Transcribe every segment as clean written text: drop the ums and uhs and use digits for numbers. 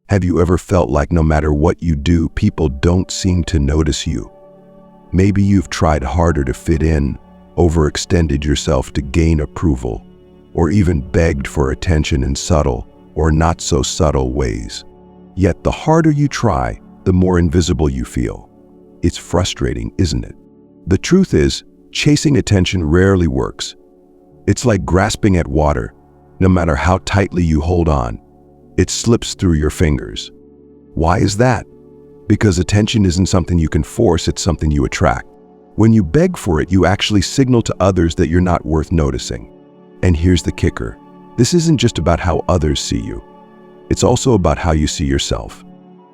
Have you ever felt like no matter what you do, people don't seem to notice you? Maybe you've tried harder to fit in, overextended yourself to gain approval, or even begged for attention in subtle or not so subtle ways. Yet the harder you try, the more invisible you feel. It's frustrating, isn't it? The truth is, chasing attention rarely works. It's like grasping at water. No matter how tightly you hold on, it slips through your fingers. Why is that? Because attention isn't something you can force, it's something you attract. When you beg for it, you actually signal to others that you're not worth noticing. And here's the kicker. This isn't just about how others see you. It's also about how you see yourself.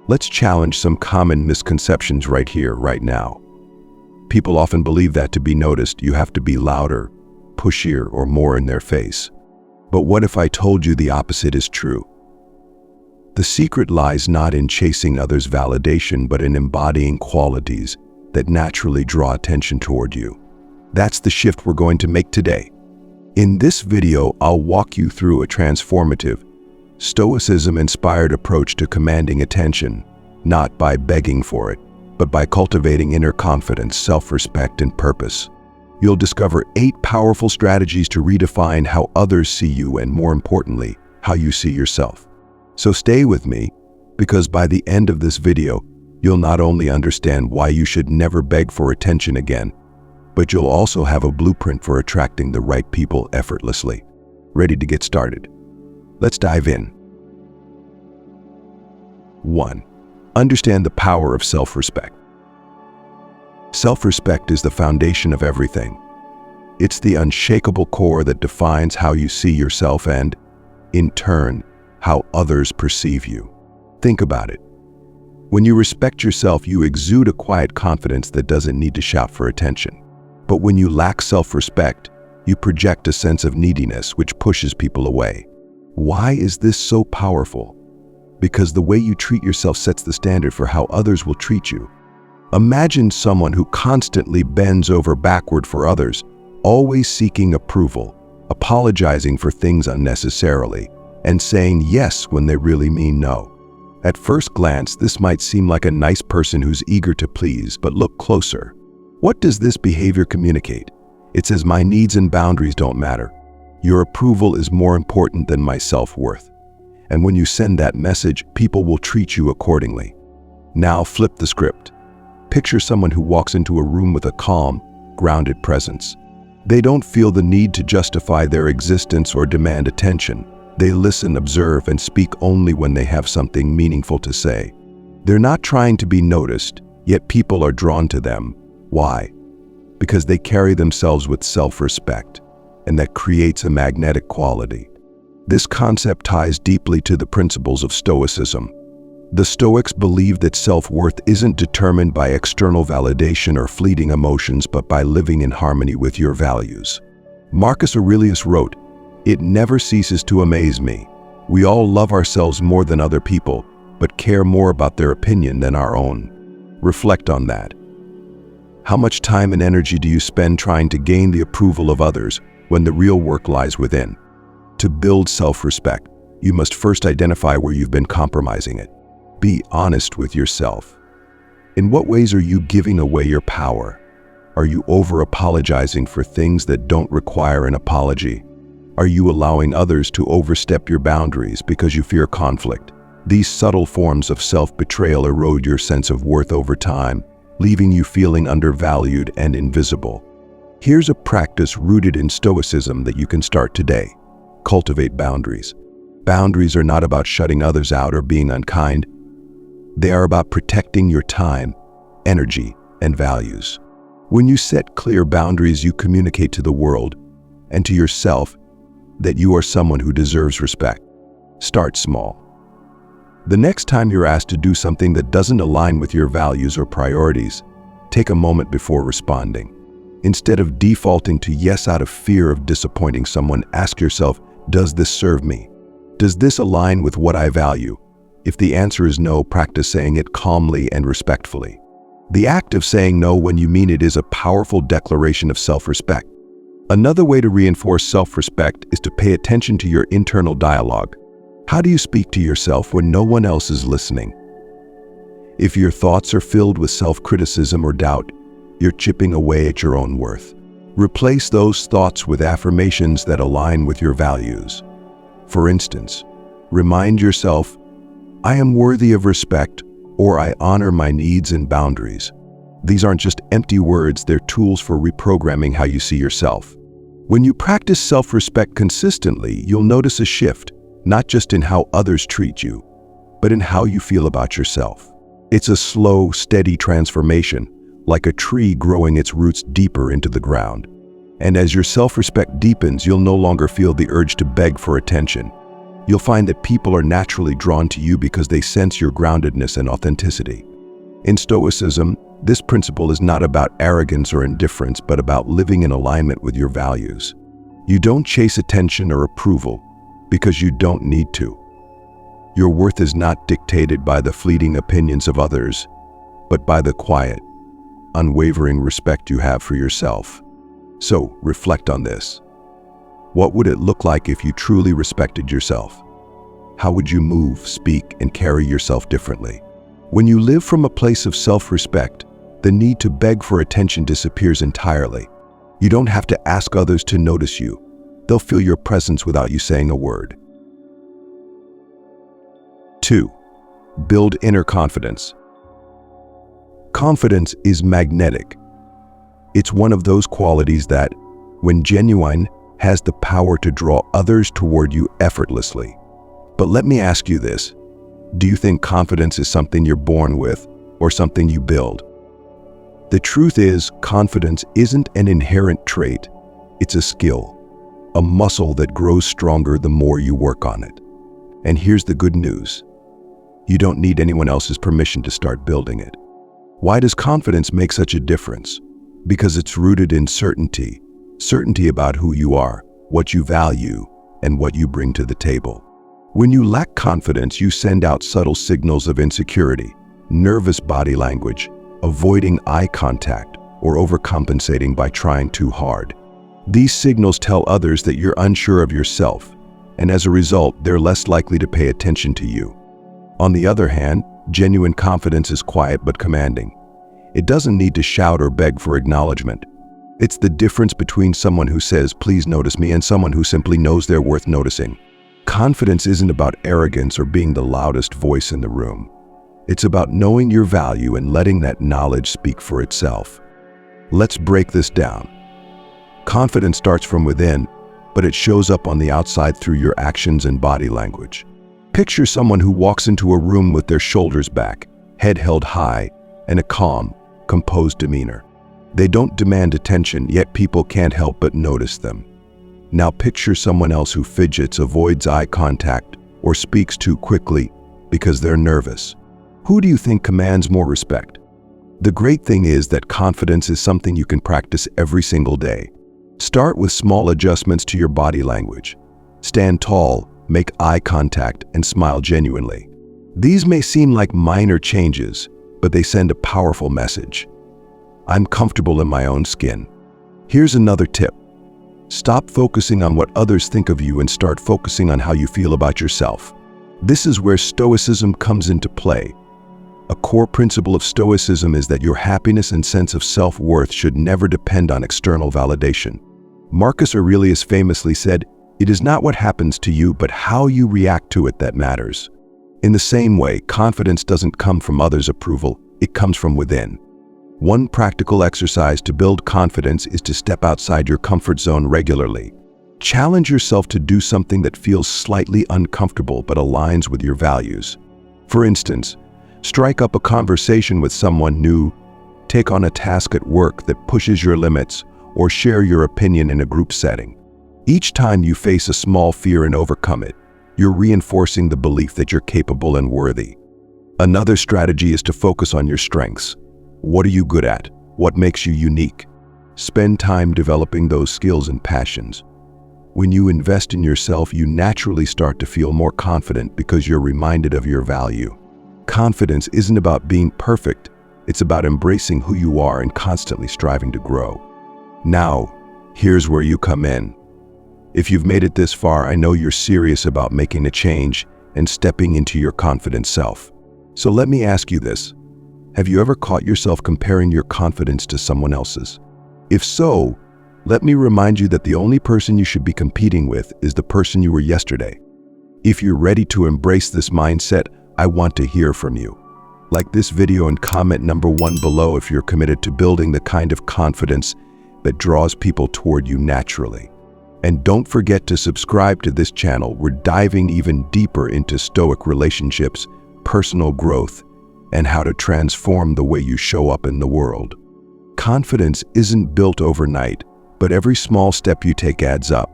Let's challenge some common misconceptions right here, right now. People often believe that to be noticed, you have to be louder, pushier, or more in their face. But what if I told you the opposite is true? The secret lies not in chasing others' validation, but in embodying qualities that naturally draw attention toward you. That's the shift we're going to make today. In this video, I'll walk you through a transformative, stoicism-inspired approach to commanding attention, not by begging for it, but by cultivating inner confidence, self-respect, and purpose. You'll discover 8 powerful strategies to redefine how others see you and, more importantly, how you see yourself. So stay with me, because by the end of this video, you'll not only understand why you should never beg for attention again, but you'll also have a blueprint for attracting the right people effortlessly. Ready to get started? Let's dive in. 1. Understand the power of self-respect. Self-respect is the foundation of everything. It's the unshakable core that defines how you see yourself and, in turn, how others perceive you. Think about it. When you respect yourself, you exude a quiet confidence that doesn't need to shout for attention. But when you lack self-respect, you project a sense of neediness which pushes people away. Why is this so powerful? Because the way you treat yourself sets the standard for how others will treat you. Imagine someone who constantly bends over backward for others, always seeking approval, apologizing for things unnecessarily, and saying yes when they really mean no. At first glance, this might seem like a nice person who's eager to please, but look closer. What does this behavior communicate? It says my needs and boundaries don't matter. Your approval is more important than my self-worth. And when you send that message, people will treat you accordingly. Now flip the script. Picture someone who walks into a room with a calm, grounded presence. They don't feel the need to justify their existence or demand attention. They listen, observe, and speak only when they have something meaningful to say. They're not trying to be noticed, yet people are drawn to them. Why? Because they carry themselves with self-respect, and that creates a magnetic quality. This concept ties deeply to the principles of Stoicism. The Stoics believe that self-worth isn't determined by external validation or fleeting emotions, but by living in harmony with your values. Marcus Aurelius wrote, "It never ceases to amaze me. We all love ourselves more than other people, but care more about their opinion than our own." Reflect on that. How much time and energy do you spend trying to gain the approval of others when the real work lies within? To build self-respect, you must first identify where you've been compromising it. Be honest with yourself. In what ways are you giving away your power? Are you over-apologizing for things that don't require an apology? Are you allowing others to overstep your boundaries because you fear conflict? These subtle forms of self-betrayal erode your sense of worth over time, leaving you feeling undervalued and invisible. Here's a practice rooted in Stoicism that you can start today. Cultivate boundaries. Boundaries are not about shutting others out or being unkind. They are about protecting your time, energy, and values. When you set clear boundaries, you communicate to the world and to yourself that you are someone who deserves respect. Start small. The next time you're asked to do something that doesn't align with your values or priorities, take a moment before responding. Instead of defaulting to yes out of fear of disappointing someone, ask yourself, does this serve me? Does this align with what I value? If the answer is no, practice saying it calmly and respectfully. The act of saying no when you mean it is a powerful declaration of self-respect. Another way to reinforce self-respect is to pay attention to your internal dialogue. How do you speak to yourself when no one else is listening? If your thoughts are filled with self-criticism or doubt, you're chipping away at your own worth. Replace those thoughts with affirmations that align with your values. For instance, remind yourself, "I am worthy of respect," or "I honor my needs and boundaries." These aren't just empty words, they're tools for reprogramming how you see yourself. When you practice self-respect consistently, you'll notice a shift, not just in how others treat you, but in how you feel about yourself. It's a slow, steady transformation, like a tree growing its roots deeper into the ground. And as your self-respect deepens, you'll no longer feel the urge to beg for attention. You'll find that people are naturally drawn to you because they sense your groundedness and authenticity. In Stoicism, this principle is not about arrogance or indifference, but about living in alignment with your values. You don't chase attention or approval because you don't need to. Your worth is not dictated by the fleeting opinions of others, but by the quiet, unwavering respect you have for yourself. So, reflect on this. What would it look like if you truly respected yourself? How would you move, speak, and carry yourself differently? When you live from a place of self-respect, the need to beg for attention disappears entirely. You don't have to ask others to notice you. They'll feel your presence without you saying a word. 2. Build inner confidence. Confidence is magnetic. It's one of those qualities that, when genuine, has the power to draw others toward you effortlessly. But let me ask you this. Do you think confidence is something you're born with or something you build? The truth is, confidence isn't an inherent trait. It's a skill, a muscle that grows stronger the more you work on it. And here's the good news. You don't need anyone else's permission to start building it. Why does confidence make such a difference? Because it's rooted in certainty. Certainty about who you are, what you value, and what you bring to the table. When you lack confidence, you send out subtle signals of insecurity, nervous body language, avoiding eye contact, or overcompensating by trying too hard. These signals tell others that you're unsure of yourself, and as a result, they're less likely to pay attention to you. On the other hand, genuine confidence is quiet but commanding. It doesn't need to shout or beg for acknowledgement. It's the difference between someone who says, "Please notice me," and someone who simply knows they're worth noticing. Confidence isn't about arrogance or being the loudest voice in the room. It's about knowing your value and letting that knowledge speak for itself. Let's break this down. Confidence starts from within, but it shows up on the outside through your actions and body language. Picture someone who walks into a room with their shoulders back, head held high, and a calm, composed demeanor. They don't demand attention, yet people can't help but notice them. Now picture someone else who fidgets, avoids eye contact, or speaks too quickly because they're nervous. Who do you think commands more respect? The great thing is that confidence is something you can practice every single day. Start with small adjustments to your body language. Stand tall, make eye contact, and smile genuinely. These may seem like minor changes, but they send a powerful message. I'm comfortable in my own skin. Here's another tip. Stop focusing on what others think of you and start focusing on how you feel about yourself. This is where Stoicism comes into play. A core principle of Stoicism is that your happiness and sense of self-worth should never depend on external validation. Marcus Aurelius famously said, "It is not what happens to you, but how you react to it that matters." In the same way, confidence doesn't come from others' approval, it comes from within. One practical exercise to build confidence is to step outside your comfort zone regularly. Challenge yourself to do something that feels slightly uncomfortable but aligns with your values. For instance, strike up a conversation with someone new, take on a task at work that pushes your limits, or share your opinion in a group setting. Each time you face a small fear and overcome it, you're reinforcing the belief that you're capable and worthy. Another strategy is to focus on your strengths. What are you good at? What makes you unique? Spend time developing those skills and passions. When you invest in yourself, you naturally start to feel more confident because you're reminded of your value. Confidence isn't about being perfect, it's about embracing who you are and constantly striving to grow. Now, here's where you come in. If you've made it this far, I know you're serious about making a change, and stepping into your confident self. So let me ask you this. Have you ever caught yourself comparing your confidence to someone else's? If so, let me remind you that the only person you should be competing with is the person you were yesterday. If you're ready to embrace this mindset, I want to hear from you. Like this video and comment number 1 below if you're committed to building the kind of confidence that draws people toward you naturally. And don't forget to subscribe to this channel. We're diving even deeper into Stoic relationships, personal growth, and how to transform the way you show up in the world. Confidence isn't built overnight, but every small step you take adds up.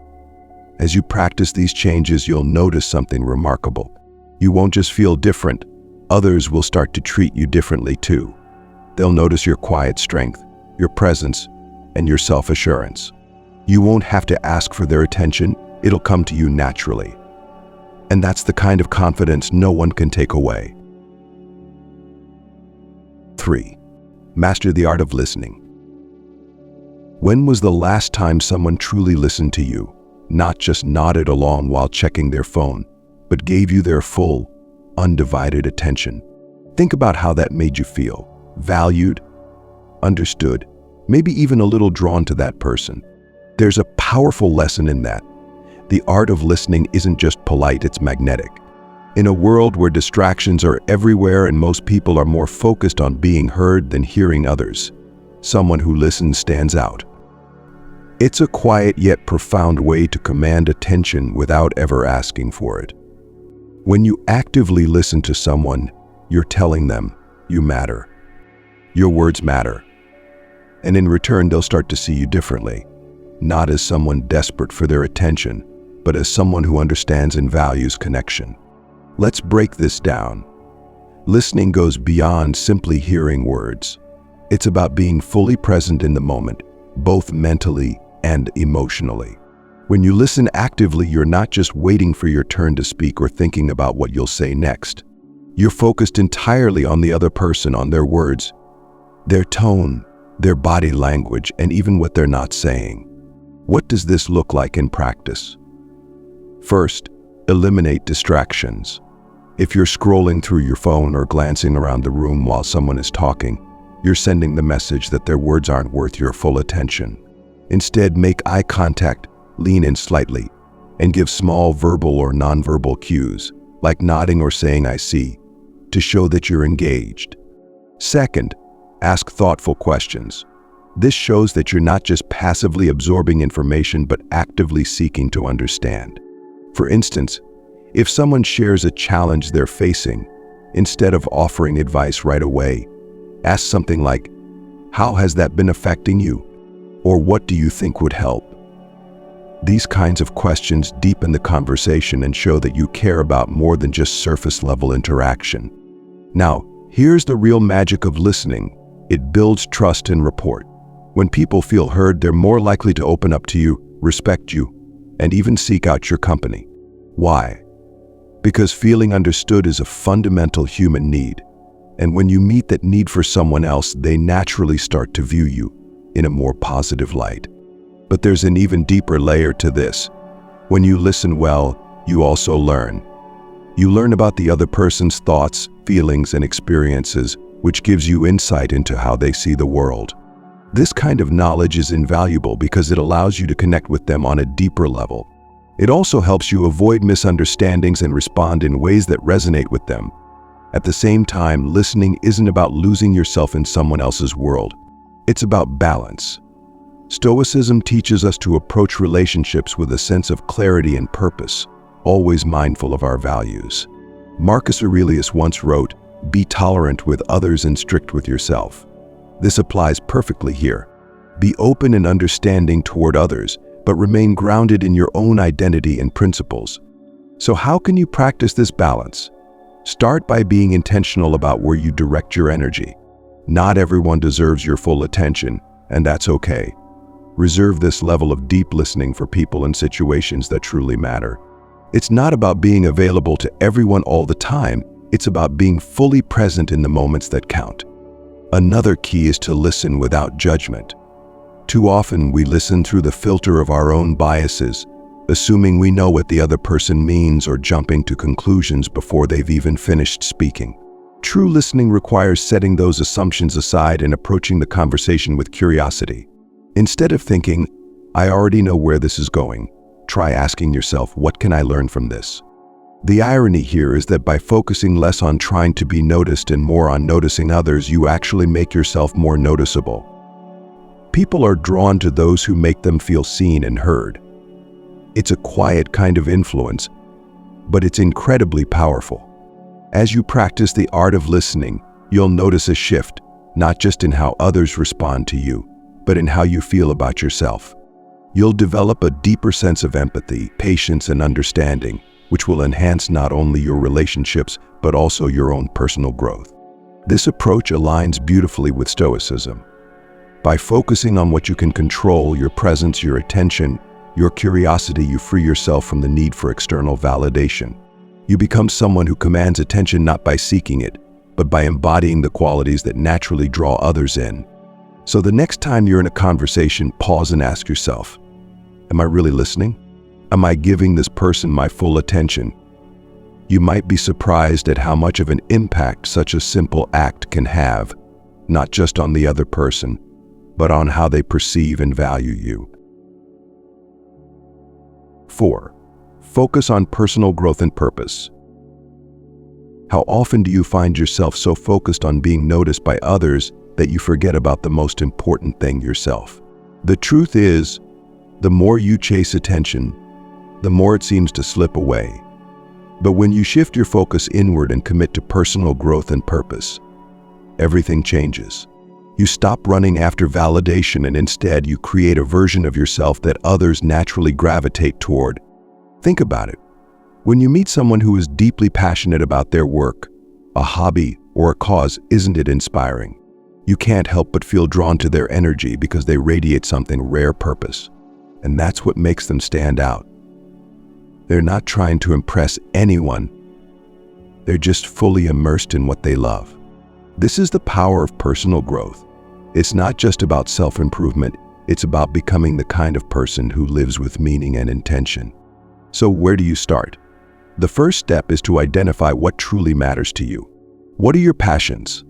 As you practice these changes, you'll notice something remarkable. You won't just feel different, others will start to treat you differently too. They'll notice your quiet strength, your presence, and your self-assurance. You won't have to ask for their attention, it'll come to you naturally. And that's the kind of confidence no one can take away. 3. Master the art of listening. When was the last time someone truly listened to you, not just nodded along while checking their phone, but gave you their full, undivided attention? Think about how that made you feel. Valued, understood, maybe even a little drawn to that person. There's a powerful lesson in that. The art of listening isn't just polite, it's magnetic. In a world where distractions are everywhere and most people are more focused on being heard than hearing others, someone who listens stands out. It's a quiet yet profound way to command attention without ever asking for it. When you actively listen to someone, you're telling them you matter. Your words matter. And in return, they'll start to see you differently, not as someone desperate for their attention, but as someone who understands and values connection. Let's break this down. Listening goes beyond simply hearing words. It's about being fully present in the moment, both mentally and emotionally. When you listen actively, you're not just waiting for your turn to speak or thinking about what you'll say next. You're focused entirely on the other person, on their words, their tone, their body language, and even what they're not saying. What does this look like in practice? First, eliminate distractions. If you're scrolling through your phone or glancing around the room while someone is talking, you're sending the message that their words aren't worth your full attention. Instead, make eye contact, lean in slightly, and give small verbal or nonverbal cues, like nodding or saying "I see," to show that you're engaged. Second, ask thoughtful questions. This shows that you're not just passively absorbing information, but actively seeking to understand. For instance, if someone shares a challenge they're facing, instead of offering advice right away, ask something like, "How has that been affecting you?" Or "What do you think would help?" These kinds of questions deepen the conversation and show that you care about more than just surface-level interaction. Now, here's the real magic of listening. It builds trust and rapport. When people feel heard, they're more likely to open up to you, respect you, and even seek out your company. Why? Because feeling understood is a fundamental human need. And when you meet that need for someone else, they naturally start to view you in a more positive light. But there's an even deeper layer to this. When you listen well, you also learn. You learn about the other person's thoughts, feelings, and experiences, which gives you insight into how they see the world. This kind of knowledge is invaluable because it allows you to connect with them on a deeper level. It also helps you avoid misunderstandings and respond in ways that resonate with them. At the same time, listening isn't about losing yourself in someone else's world. It's about balance. Stoicism teaches us to approach relationships with a sense of clarity and purpose, always mindful of our values. Marcus Aurelius once wrote, "Be tolerant with others and strict with yourself." This applies perfectly here. Be open and understanding toward others, but remain grounded in your own identity and principles. So how can you practice this balance? Start by being intentional about where you direct your energy. Not everyone deserves your full attention, and that's okay. Reserve this level of deep listening for people and situations that truly matter. It's not about being available to everyone all the time. It's about being fully present in the moments that count. Another key is to listen without judgment. Too often we listen through the filter of our own biases, assuming we know what the other person means or jumping to conclusions before they've even finished speaking. True listening requires setting those assumptions aside and approaching the conversation with curiosity. Instead of thinking, "I already know where this is going," try asking yourself, "What can I learn from this?" The irony here is that by focusing less on trying to be noticed and more on noticing others, you actually make yourself more noticeable. People are drawn to those who make them feel seen and heard. It's a quiet kind of influence, but it's incredibly powerful. As you practice the art of listening, you'll notice a shift, not just in how others respond to you, but in how you feel about yourself. You'll develop a deeper sense of empathy, patience, and understanding, which will enhance not only your relationships, but also your own personal growth. This approach aligns beautifully with Stoicism. By focusing on what you can control, your presence, your attention, your curiosity, you free yourself from the need for external validation. You become someone who commands attention not by seeking it, but by embodying the qualities that naturally draw others in. So the next time you're in a conversation, pause and ask yourself, am I really listening? Am I giving this person my full attention? You might be surprised at how much of an impact such a simple act can have, not just on the other person, but on how they perceive and value you. 4. Focus on personal growth and purpose. How often do you find yourself so focused on being noticed by others that you forget about the most important thing yourself? The truth is, the more you chase attention, the more it seems to slip away. But when you shift your focus inward and commit to personal growth and purpose, everything changes. You stop running after validation and instead you create a version of yourself that others naturally gravitate toward. Think about it. When you meet someone who is deeply passionate about their work, a hobby, or a cause, isn't it inspiring? You can't help but feel drawn to their energy because they radiate something rare purpose. And that's what makes them stand out. They're not trying to impress anyone. They're just fully immersed in what they love. This is the power of personal growth. It's not just about self-improvement, it's about becoming the kind of person who lives with meaning and intention. So where do you start? The first step is to identify what truly matters to you. What are your passions?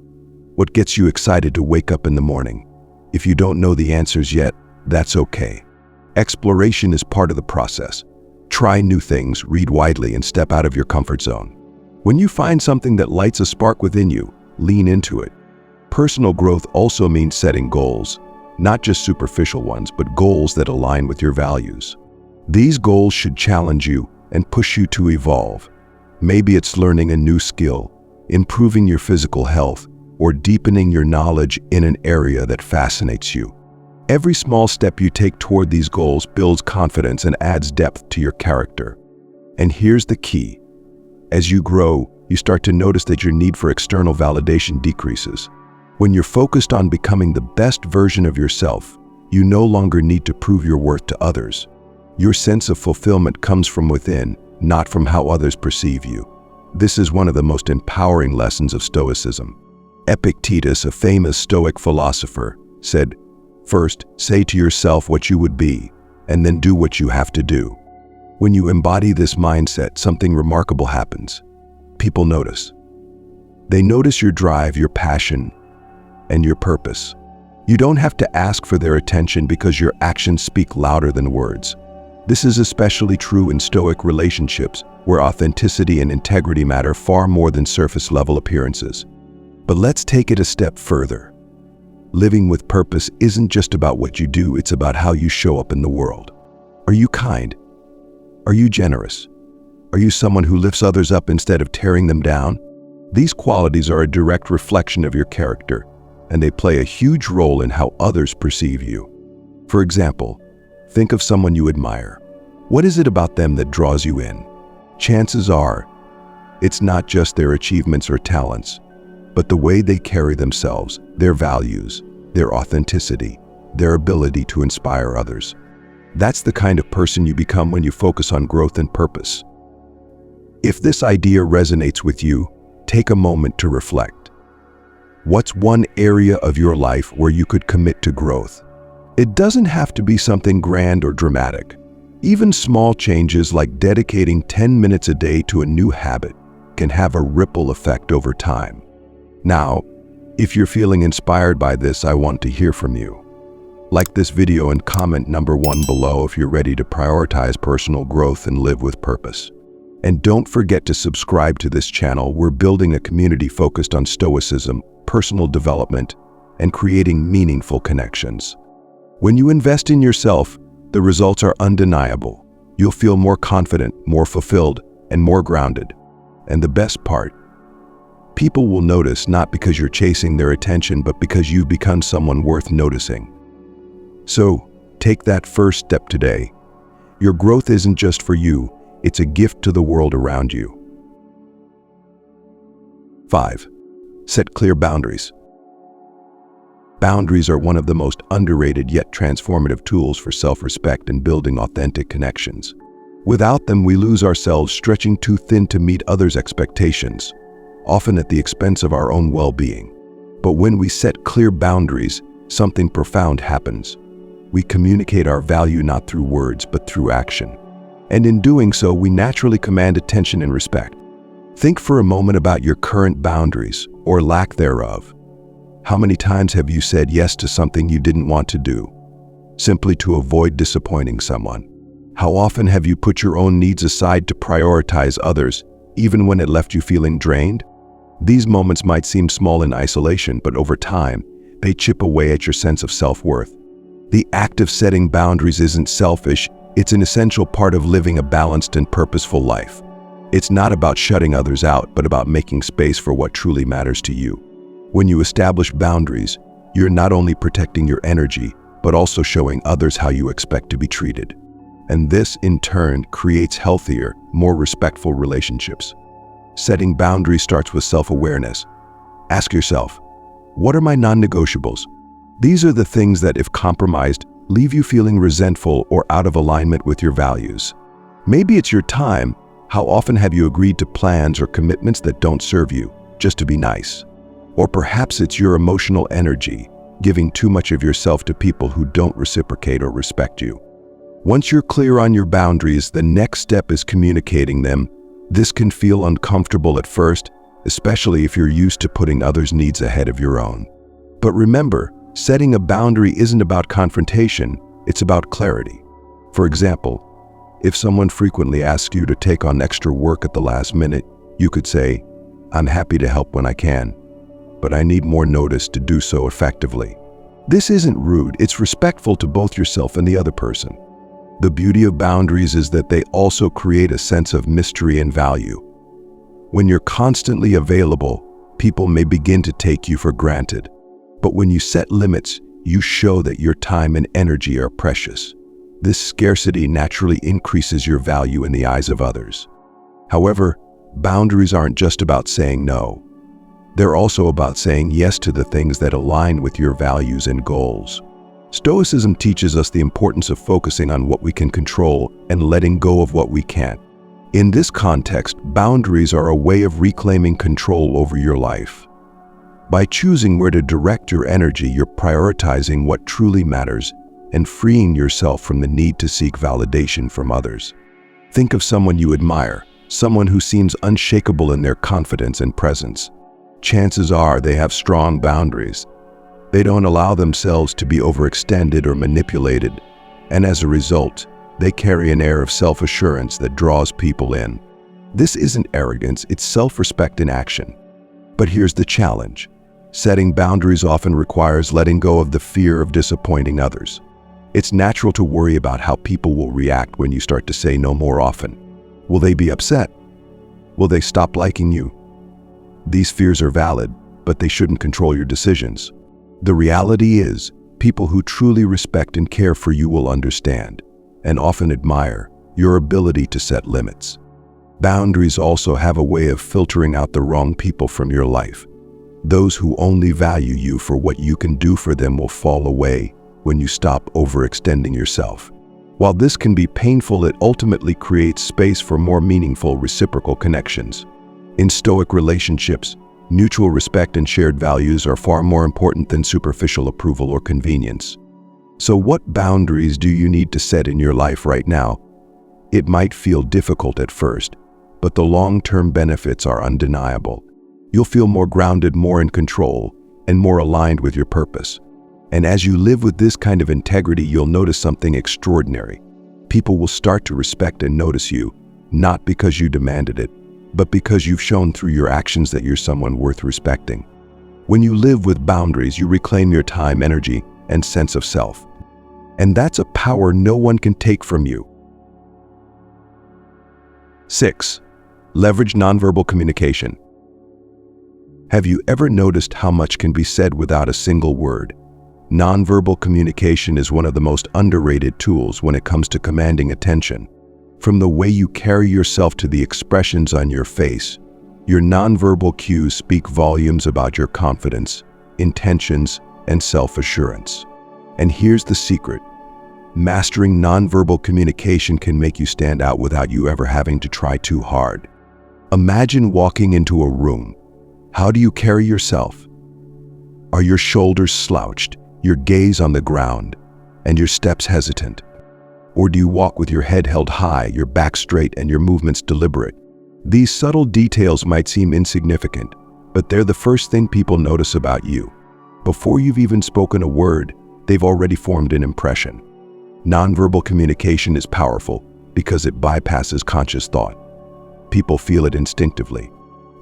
What gets you excited to wake up in the morning? If you don't know the answers yet, that's okay. Exploration is part of the process. Try new things, read widely, and step out of your comfort zone. When you find something that lights a spark within you, lean into it. Personal growth also means setting goals, not just superficial ones, but goals that align with your values. These goals should challenge you and push you to evolve. Maybe it's learning a new skill, improving your physical health, or deepening your knowledge in an area that fascinates you. Every small step you take toward these goals builds confidence and adds depth to your character. And here's the key. As you grow, you start to notice that your need for external validation decreases. When you're focused on becoming the best version of yourself, you no longer need to prove your worth to others. Your sense of fulfillment comes from within, not from how others perceive you. This is one of the most empowering lessons of Stoicism. Epictetus, a famous Stoic philosopher, said, "First, say to yourself what you would be, and then do what you have to do." When you embody this mindset, something remarkable happens. People notice. They notice your drive, your passion, and your purpose. You don't have to ask for their attention because your actions speak louder than words. This is especially true in Stoic relationships, where authenticity and integrity matter far more than surface-level appearances. But let's take it a step further. Living with purpose isn't just about what you do, it's about how you show up in the world. Are you kind? Are you generous? Are you someone who lifts others up instead of tearing them down? These qualities are a direct reflection of your character, and they play a huge role in how others perceive you. For example, think of someone you admire. What is it about them that draws you in? Chances are, it's not just their achievements or talents, but the way they carry themselves, their values, their authenticity, their ability to inspire others. That's the kind of person you become when you focus on growth and purpose. If this idea resonates with you, take a moment to reflect. What's one area of your life where you could commit to growth? It doesn't have to be something grand or dramatic. Even small changes like dedicating 10 minutes a day to a new habit can have a ripple effect over time. Now, if you're feeling inspired by this, I want to hear from you. Like this video and comment number 1 below if you're ready to prioritize personal growth and live with purpose. And don't forget to subscribe to this channel. We're building a community focused on stoicism, personal development, and creating meaningful connections. When you invest in yourself, the results are undeniable. You'll feel more confident, more fulfilled, and more grounded. And the best part, people will notice not because you're chasing their attention, but because you've become someone worth noticing. So, take that first step today. Your growth isn't just for you, it's a gift to the world around you. 5. Set clear boundaries. Boundaries are one of the most underrated yet transformative tools for self-respect and building authentic connections. Without them, we lose ourselves, stretching too thin to meet others' expectations, often at the expense of our own well-being. But when we set clear boundaries, something profound happens. We communicate our value not through words, but through action. And in doing so, we naturally command attention and respect. Think for a moment about your current boundaries, or lack thereof. How many times have you said yes to something you didn't want to do, simply to avoid disappointing someone? How often have you put your own needs aside to prioritize others, even when it left you feeling drained? These moments might seem small in isolation, but over time, they chip away at your sense of self-worth. The act of setting boundaries isn't selfish, it's an essential part of living a balanced and purposeful life. It's not about shutting others out, but about making space for what truly matters to you. When you establish boundaries, you're not only protecting your energy, but also showing others how you expect to be treated. And this, in turn, creates healthier, more respectful relationships. Setting boundaries starts with self-awareness. Ask yourself, what are my non-negotiables? These are the things that, if compromised, leave you feeling resentful or out of alignment with your values. Maybe it's your time. How often have you agreed to plans or commitments that don't serve you, just to be nice? Or perhaps it's your emotional energy, giving too much of yourself to people who don't reciprocate or respect you. Once you're clear on your boundaries, the next step is communicating them. This can feel uncomfortable at first, especially if you're used to putting others' needs ahead of your own. But remember, setting a boundary isn't about confrontation, it's about clarity. For example, if someone frequently asks you to take on extra work at the last minute, you could say, "I'm happy to help when I can, but I need more notice to do so effectively." This isn't rude, it's respectful to both yourself and the other person. The beauty of boundaries is that they also create a sense of mystery and value. When you're constantly available, people may begin to take you for granted. But when you set limits, you show that your time and energy are precious. This scarcity naturally increases your value in the eyes of others. However, boundaries aren't just about saying no. They're also about saying yes to the things that align with your values and goals. Stoicism teaches us the importance of focusing on what we can control and letting go of what we can't. In this context, boundaries are a way of reclaiming control over your life. By choosing where to direct your energy, you're prioritizing what truly matters and freeing yourself from the need to seek validation from others. Think of someone you admire, someone who seems unshakable in their confidence and presence. Chances are they have strong boundaries. They don't allow themselves to be overextended or manipulated, and as a result, they carry an air of self-assurance that draws people in. This isn't arrogance, it's self-respect in action. But here's the challenge. Setting boundaries often requires letting go of the fear of disappointing others. It's natural to worry about how people will react when you start to say no more often. Will they be upset? Will they stop liking you? These fears are valid, but they shouldn't control your decisions. The reality is, people who truly respect and care for you will understand, and often admire, your ability to set limits. Boundaries also have a way of filtering out the wrong people from your life. Those who only value you for what you can do for them will fall away when you stop overextending yourself. While this can be painful, it ultimately creates space for more meaningful reciprocal connections. In Stoic relationships, mutual respect and shared values are far more important than superficial approval or convenience. So what boundaries do you need to set in your life right now It might feel difficult at first, but the long-term benefits are undeniable. You'll feel more grounded, more in control, and more aligned with your purpose. And as you live with this kind of integrity, you'll notice something extraordinary. People will start to respect and notice you, not because you demanded it, but because you've shown through your actions that you're someone worth respecting. When you live with boundaries, you reclaim your time, energy, and sense of self. And that's a power no one can take from you. 6. Leverage nonverbal communication. Have you ever noticed how much can be said without a single word? Nonverbal communication is one of the most underrated tools when it comes to commanding attention. From the way you carry yourself to the expressions on your face, your nonverbal cues speak volumes about your confidence, intentions, and self-assurance. And here's the secret. Mastering nonverbal communication can make you stand out without you ever having to try too hard. Imagine walking into a room. How do you carry yourself? Are your shoulders slouched, your gaze on the ground, and your steps hesitant? Or do you walk with your head held high, your back straight, and your movements deliberate? These subtle details might seem insignificant, but they're the first thing people notice about you. Before you've even spoken a word, they've already formed an impression. Nonverbal communication is powerful because it bypasses conscious thought. People feel it instinctively.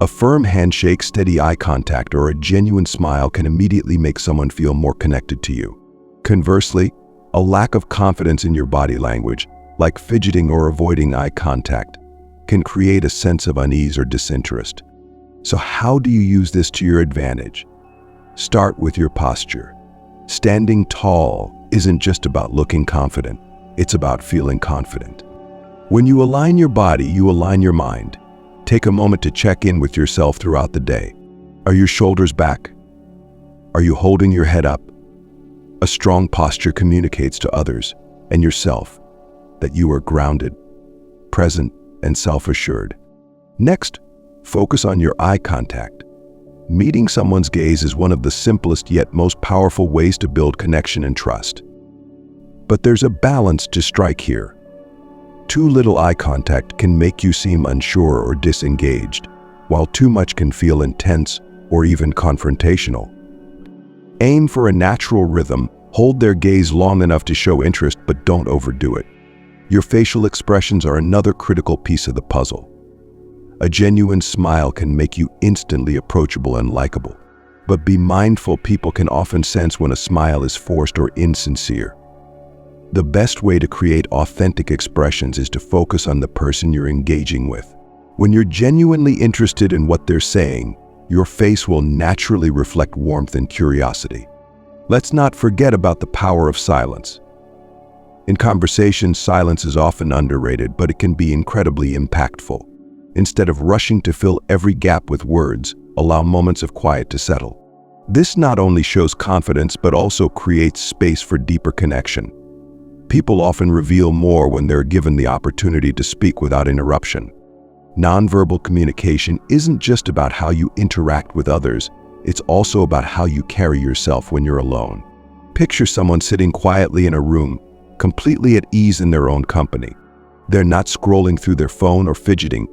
A firm handshake, steady eye contact, or a genuine smile can immediately make someone feel more connected to you. Conversely, a lack of confidence in your body language, like fidgeting or avoiding eye contact, can create a sense of unease or disinterest. So how do you use this to your advantage? Start with your posture. Standing tall isn't just about looking confident, it's about feeling confident. When you align your body, you align your mind. Take a moment to check in with yourself throughout the day. Are your shoulders back? Are you holding your head up? A strong posture communicates to others and yourself that you are grounded, present, and self-assured. Next, focus on your eye contact. Meeting someone's gaze is one of the simplest yet most powerful ways to build connection and trust. But there's a balance to strike here. Too little eye contact can make you seem unsure or disengaged, while too much can feel intense or even confrontational. Aim for a natural rhythm, hold their gaze long enough to show interest, but don't overdo it. Your facial expressions are another critical piece of the puzzle. A genuine smile can make you instantly approachable and likable. But be mindful, people can often sense when a smile is forced or insincere. The best way to create authentic expressions is to focus on the person you're engaging with. When you're genuinely interested in what they're saying, your face will naturally reflect warmth and curiosity. Let's not forget about the power of silence. In conversations, silence is often underrated, but it can be incredibly impactful. Instead of rushing to fill every gap with words, allow moments of quiet to settle. This not only shows confidence, but also creates space for deeper connection. People often reveal more when they're given the opportunity to speak without interruption. Nonverbal communication isn't just about how you interact with others, it's also about how you carry yourself when you're alone. Picture someone sitting quietly in a room, completely at ease in their own company. They're not scrolling through their phone or fidgeting,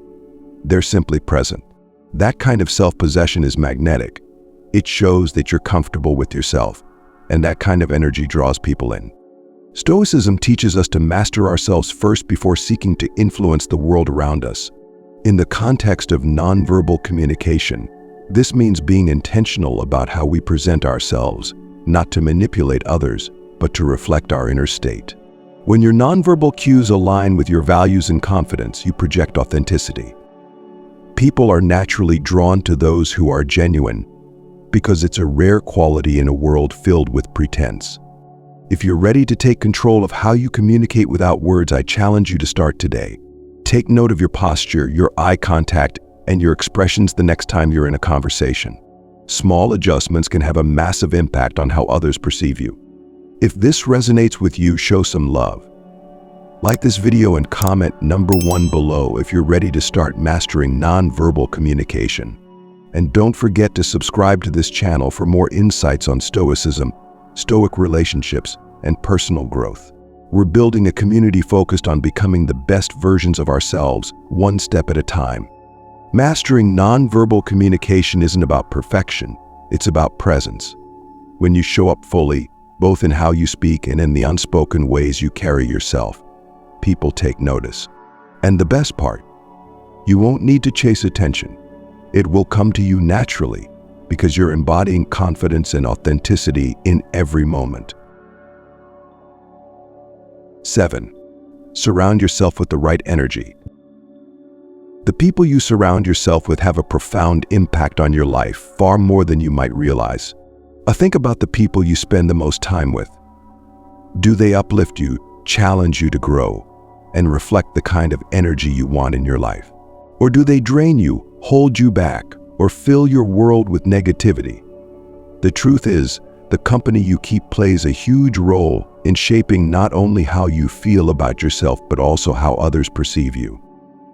they're simply present. That kind of self-possession is magnetic. It shows that you're comfortable with yourself, and that kind of energy draws people in. Stoicism teaches us to master ourselves first before seeking to influence the world around us. In the context of nonverbal communication, this means being intentional about how we present ourselves, not to manipulate others, but to reflect our inner state. When your nonverbal cues align with your values and confidence, you project authenticity. People are naturally drawn to those who are genuine, because it's a rare quality in a world filled with pretense. If you're ready to take control of how you communicate without words, I challenge you to start today. Take note of your posture, your eye contact, and your expressions the next time you're in a conversation. Small adjustments can have a massive impact on how others perceive you. If this resonates with you, show some love. Like this video and comment number 1 below if you're ready to start mastering nonverbal communication. And don't forget to subscribe to this channel for more insights on Stoicism, Stoic relationships, and personal growth. We're building a community focused on becoming the best versions of ourselves, one step at a time. Mastering nonverbal communication isn't about perfection, it's about presence. When you show up fully, both in how you speak and in the unspoken ways you carry yourself, people take notice. And the best part, you won't need to chase attention. It will come to you naturally because you're embodying confidence and authenticity in every moment. 7. Surround yourself with the right energy. The people you surround yourself with have a profound impact on your life, far more than you might realize. Think about the people you spend the most time with. Do they uplift you, challenge you to grow, and reflect the kind of energy you want in your life? Or do they drain you, hold you back, or fill your world with negativity? The truth is, the company you keep plays a huge role in shaping not only how you feel about yourself, but also how others perceive you.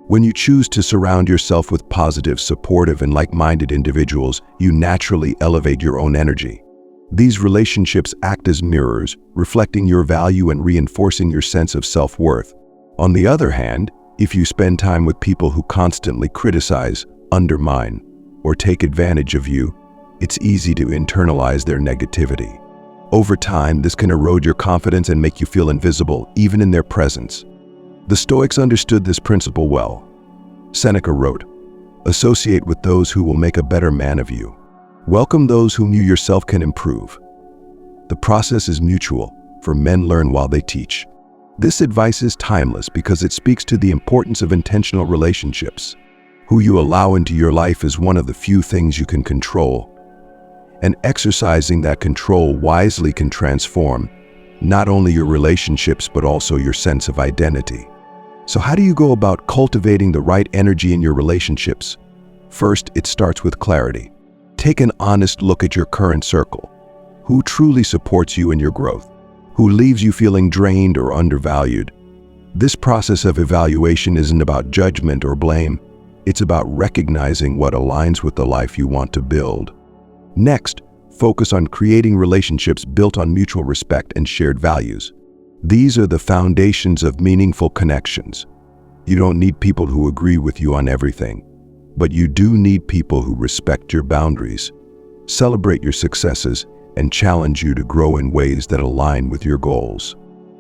When you choose to surround yourself with positive, supportive, and like-minded individuals, you naturally elevate your own energy. These relationships act as mirrors, reflecting your value and reinforcing your sense of self-worth. On the other hand, if you spend time with people who constantly criticize, undermine, or take advantage of you, it's easy to internalize their negativity. Over time, this can erode your confidence and make you feel invisible, even in their presence. The Stoics understood this principle well. Seneca wrote, "Associate with those who will make a better man of you. Welcome those whom you yourself can improve." The process is mutual, for men learn while they teach. This advice is timeless because it speaks to the importance of intentional relationships. Who you allow into your life is one of the few things you can control. And exercising that control wisely can transform not only your relationships, but also your sense of identity. So how do you go about cultivating the right energy in your relationships? First, it starts with clarity. Take an honest look at your current circle. Who truly supports you in your growth? Who leaves you feeling drained or undervalued? This process of evaluation isn't about judgment or blame. It's about recognizing what aligns with the life you want to build. Next, focus on creating relationships built on mutual respect and shared values. These are the foundations of meaningful connections. You don't need people who agree with you on everything, but you do need people who respect your boundaries, celebrate your successes, and challenge you to grow in ways that align with your goals.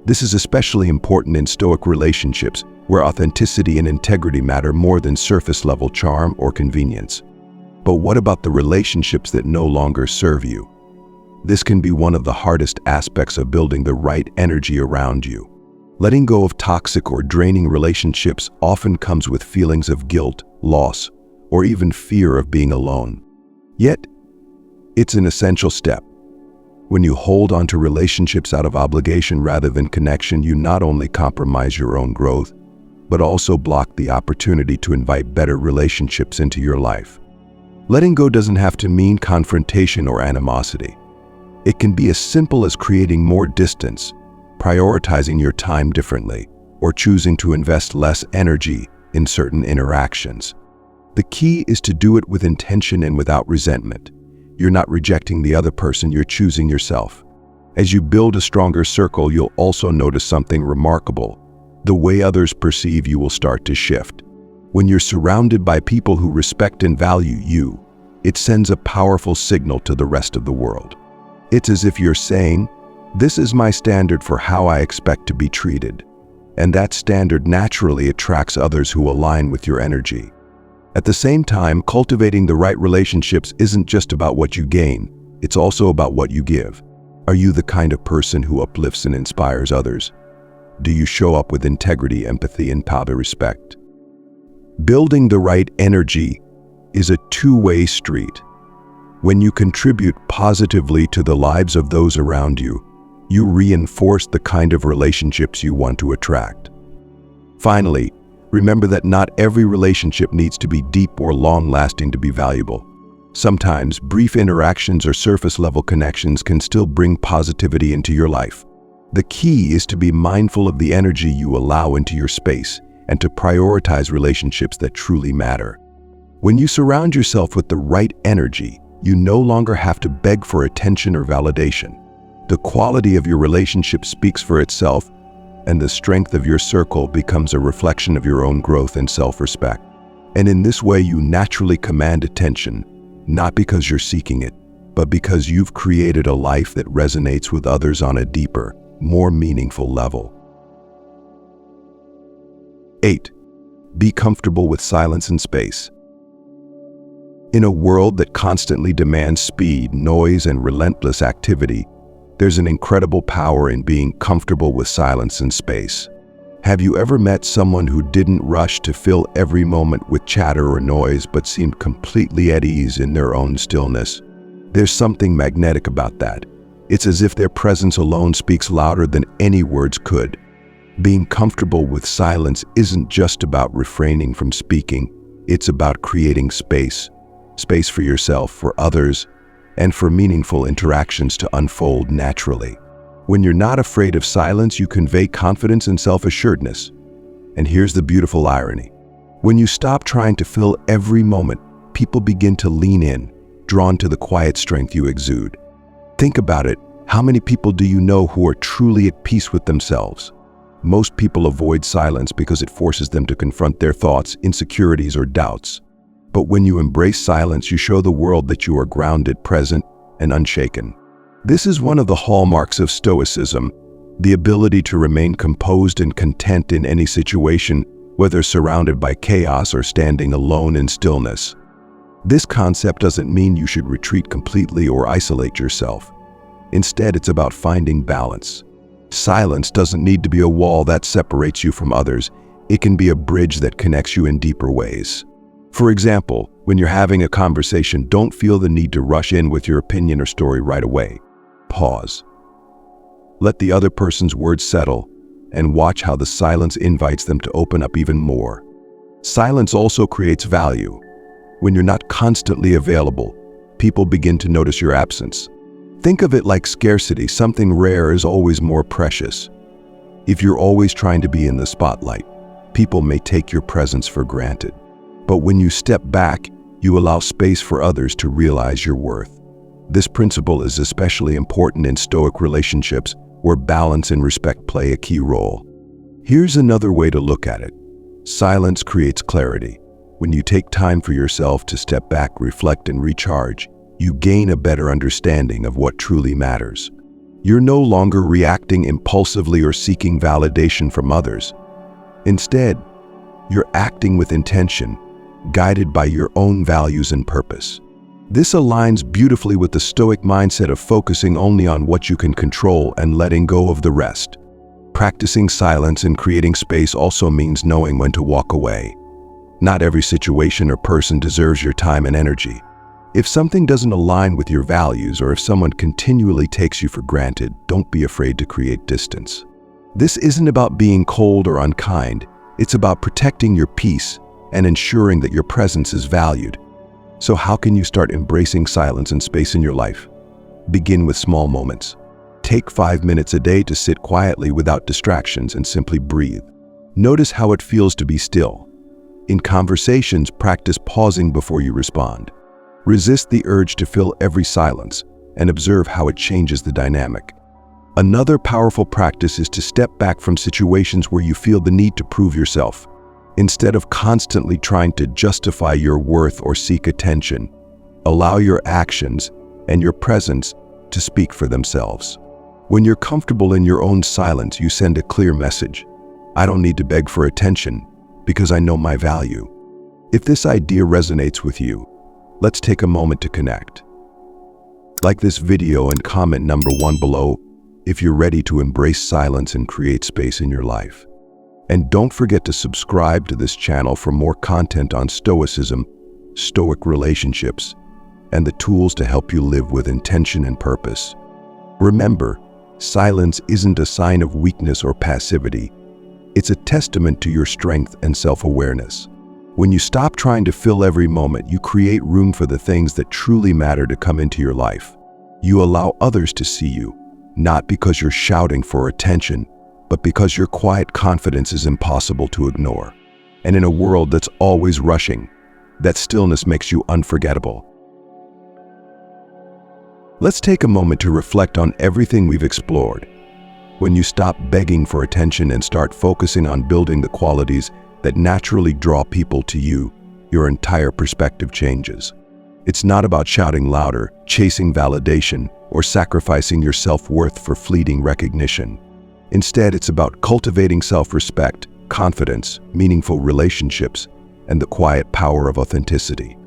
This is especially important in Stoic relationships, where authenticity and integrity matter more than surface-level charm or convenience. But what about the relationships that no longer serve you? This can be one of the hardest aspects of building the right energy around you. Letting go of toxic or draining relationships often comes with feelings of guilt, loss, or even fear of being alone. Yet, it's an essential step. When you hold on to relationships out of obligation rather than connection, you not only compromise your own growth, but also block the opportunity to invite better relationships into your life. Letting go doesn't have to mean confrontation or animosity. It can be as simple as creating more distance, prioritizing your time differently, or choosing to invest less energy in certain interactions. The key is to do it with intention and without resentment. You're not rejecting the other person, you're choosing yourself. As you build a stronger circle, you'll also notice something remarkable. The way others perceive you will start to shift. When you're surrounded by people who respect and value you, it sends a powerful signal to the rest of the world. It's as if you're saying, "This is my standard for how I expect to be treated." And that standard naturally attracts others who align with your energy. At the same time, cultivating the right relationships isn't just about what you gain, it's also about what you give. Are you the kind of person who uplifts and inspires others? Do you show up with integrity, empathy, and respect? Building the right energy is a two-way street. When you contribute positively to the lives of those around you, you reinforce the kind of relationships you want to attract. Finally, remember that not every relationship needs to be deep or long-lasting to be valuable. Sometimes, brief interactions or surface-level connections can still bring positivity into your life. The key is to be mindful of the energy you allow into your space and to prioritize relationships that truly matter. When you surround yourself with the right energy, you no longer have to beg for attention or validation. The quality of your relationship speaks for itself, and the strength of your circle becomes a reflection of your own growth and self-respect. And in this way, you naturally command attention, not because you're seeking it, but because you've created a life that resonates with others on a deeper, more meaningful level. 8. Be comfortable with silence and space. In a world that constantly demands speed, noise, and relentless activity, there's an incredible power in being comfortable with silence and space. Have you ever met someone who didn't rush to fill every moment with chatter or noise, but seemed completely at ease in their own stillness? There's something magnetic about that. It's as if their presence alone speaks louder than any words could. Being comfortable with silence isn't just about refraining from speaking, it's about creating space. Space for yourself, for others, and for meaningful interactions to unfold naturally. When you're not afraid of silence, you convey confidence and self-assuredness. And here's the beautiful irony. When you stop trying to fill every moment, people begin to lean in, drawn to the quiet strength you exude. Think about it. How many people do you know who are truly at peace with themselves? Most people avoid silence because it forces them to confront their thoughts, insecurities, or doubts. But when you embrace silence, you show the world that you are grounded, present, and unshaken. This is one of the hallmarks of Stoicism, the ability to remain composed and content in any situation, whether surrounded by chaos or standing alone in stillness. This concept doesn't mean you should retreat completely or isolate yourself. Instead, it's about finding balance. Silence doesn't need to be a wall that separates you from others. It can be a bridge that connects you in deeper ways. For example, when you're having a conversation, don't feel the need to rush in with your opinion or story right away. Pause. Let the other person's words settle, and watch how the silence invites them to open up even more. Silence also creates value. When you're not constantly available, people begin to notice your absence. Think of it like scarcity. Something rare is always more precious. If you're always trying to be in the spotlight, people may take your presence for granted. But when you step back, you allow space for others to realize your worth. This principle is especially important in Stoic relationships, where balance and respect play a key role. Here's another way to look at it. Silence creates clarity. When you take time for yourself to step back, reflect, and recharge, you gain a better understanding of what truly matters. You're no longer reacting impulsively or seeking validation from others. Instead, you're acting with intention, guided by your own values and purpose. This aligns beautifully with the Stoic mindset of focusing only on what you can control and letting go of the rest. Practicing silence and creating space also means knowing when to walk away. Not every situation or person deserves your time and energy. If something doesn't align with your values, or if someone continually takes you for granted, don't be afraid to create distance. This isn't about being cold or unkind. It's about protecting your peace and ensuring that your presence is valued. So how can you start embracing silence and space in your life? Begin with small moments. Take 5 minutes a day to sit quietly without distractions and simply breathe. Notice how it feels to be still. In conversations, practice pausing before you respond. Resist the urge to fill every silence and observe how it changes the dynamic. Another powerful practice is to step back from situations where you feel the need to prove yourself. Instead of constantly trying to justify your worth or seek attention, allow your actions and your presence to speak for themselves. When you're comfortable in your own silence, you send a clear message. I don't need to beg for attention because I know my value. If this idea resonates with you, let's take a moment to connect. Like this video and comment number 1 below if you're ready to embrace silence and create space in your life. And don't forget to subscribe to this channel for more content on Stoicism, Stoic relationships, and the tools to help you live with intention and purpose. Remember, silence isn't a sign of weakness or passivity. It's a testament to your strength and self-awareness. When you stop trying to fill every moment, you create room for the things that truly matter to come into your life. You allow others to see you, not because you're shouting for attention, but because your quiet confidence is impossible to ignore. And in a world that's always rushing, that stillness makes you unforgettable. Let's take a moment to reflect on everything we've explored. When you stop begging for attention and start focusing on building the qualities that naturally draw people to you, your entire perspective changes. It's not about shouting louder, chasing validation, or sacrificing your self-worth for fleeting recognition. Instead, it's about cultivating self-respect, confidence, meaningful relationships, and the quiet power of authenticity.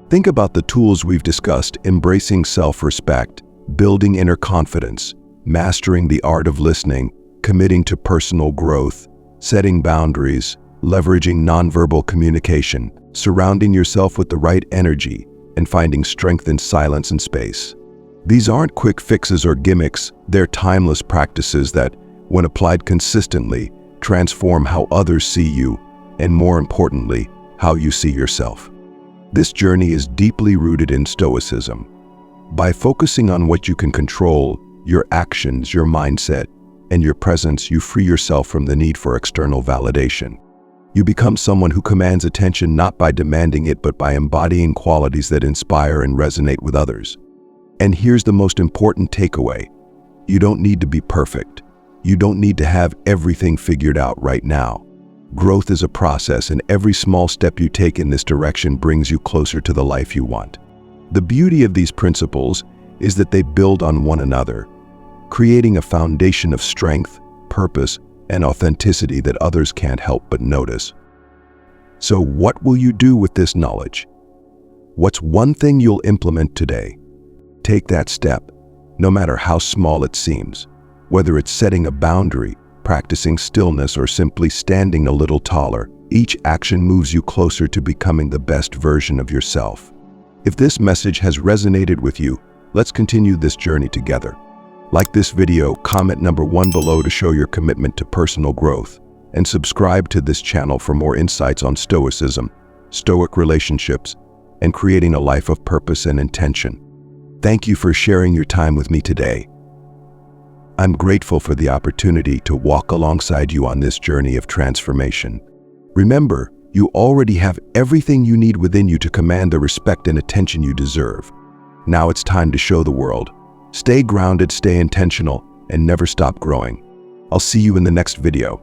Think about the tools we've discussed: embracing self-respect, building inner confidence, mastering the art of listening, committing to personal growth, setting boundaries, leveraging nonverbal communication, surrounding yourself with the right energy, and finding strength in silence and space. These aren't quick fixes or gimmicks, they're timeless practices that, when applied consistently, transform how others see you, and more importantly, how you see yourself. This journey is deeply rooted in Stoicism. By focusing on what you can control, your actions, your mindset, and your presence, you free yourself from the need for external validation. You become someone who commands attention not by demanding it, but by embodying qualities that inspire and resonate with others. And here's the most important takeaway: you don't need to be perfect. You don't need to have everything figured out right now. Growth is a process, and every small step you take in this direction brings you closer to the life you want. The beauty of these principles is that they build on one another, creating a foundation of strength, purpose, and authenticity that others can't help but notice. So what will you do with this knowledge? What's one thing you'll implement today? Take that step, no matter how small it seems. Whether it's setting a boundary, practicing stillness, or simply standing a little taller, each action moves you closer to becoming the best version of yourself. If this message has resonated with you, let's continue this journey together. Like this video, comment number 1 below to show your commitment to personal growth, and subscribe to this channel for more insights on Stoicism, Stoic relationships, and creating a life of purpose and intention. Thank you for sharing your time with me today. I'm grateful for the opportunity to walk alongside you on this journey of transformation. Remember, you already have everything you need within you to command the respect and attention you deserve. Now it's time to show the world. Stay grounded, stay intentional, and never stop growing. I'll see you in the next video.